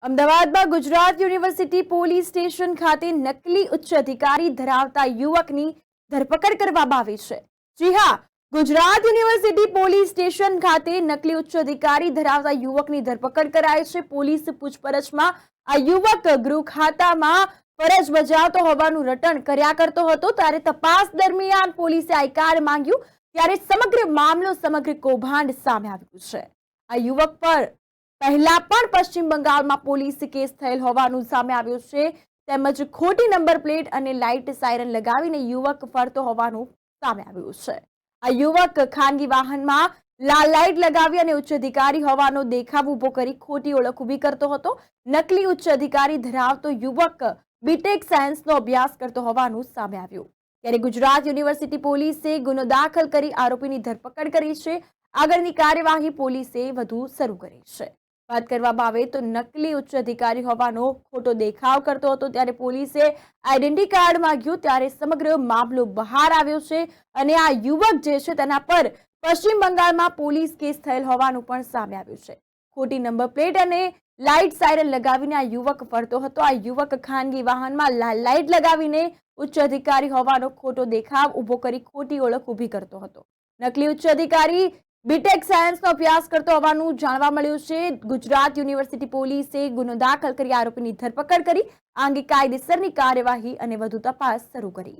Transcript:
અમદાવાદમાં Gujarat university police station ખાતે નકલી ઉચ્ચ અધિકારી ધરાવતા યુવકની ધરપકડ કરવામાં આવી છે। જી હા, ગુજરાત યુનિવર્સિટી પોલીસ સ્ટેશન ખાતે નકલી ઉચ્ચ અધિકારી ધરાવતા યુવકની ધરપકડ કરાઈ છે। પોલીસ પૂછપરછમાં આ યુવક ગૃહ ખાતામાં ફરજ બજાવતો હોવાનું રટણ કર્યા કરતો હતો। ત્યારે તપાસ દરમિયાન પોલીસે આઈ કાર્ડ માંગ્યું ત્યારે સમગ્ર મામલો સમગ્ર કૌભાંડ સામે આવ્યું છે। આ યુવક પર પહેલા પણ પશ્ચિમ બંગાળમાં પોલીસ કેસ થયેલ હોવાનું સામે આવ્યું છે। તેમજ ખોટી નંબર પ્લેટ અને લાઇટ સાયરન લગાવીને યુવક ફરતો હોવાનું સામે આવ્યું છે। આ યુવક ખાનગી વાહનમાં લાલ લાઇટ લગાવી અને ઉચ્ચ અધિકારી હોવાનો દેખાવ ઉભો કરી ખોટી ઓળખ ઊભી કરતો હતો। નકલી ઉચ્ચ અધિકારી ધરાવતો યુવક બીટેક સાયન્સનો અભ્યાસ કરતો હોવાનું સામે આવ્યું। ત્યારે ગુજરાત યુનિવર્સિટી પોલીસે ગુનો દાખલ કરી આરોપીની ધરપકડ કરી છે। આગળની કાર્યવાહી પોલીસે વધુ શરૂ કરી છે। વાત કરવામાં આવે તો નકલી ઉચ્ચ અધિકારી હોવાનો ખોટો દેખાવ કરતો હતો ત્યારે પોલીસે આઈડેન્ટિટી કાર્ડ માંગ્યું ત્યારે સમગ્ર મામલો બહાર આવ્યો છે અને આ યુવક જે છે તેના પર પશ્ચિમ બંગાળમાં પોલીસ કેસ થયેલ હોવાનું પણ સામે આવ્યું છે। ખોટી નંબર પ્લેટ અને લાઇટ સાયરન લગાવીને આ યુવક ફરતો હતો। આ યુવક ખાનગી વાહનમાં લાલ લાઇટ લગાવીને ઉચ્ચ અધિકારી હોવાનો ખોટો દેખાવ ઉભો કરી ખોટી ઓળખ ઊભી કરતો હતો। નકલી ઉચ્ચ અધિકારી બીટેક સાયન્સનો અભ્યાસ કરતો હોવાનું જાણવા મળ્યું છે। ગુજરાત યુનિવર્સિટી પોલીસે ગુનો દાખલ કરી આરોપીની ધરપકડ કરી આ અંગે કાયદેસરની કાર્યવાહી અને વધુ તપાસ શરૂ કરી।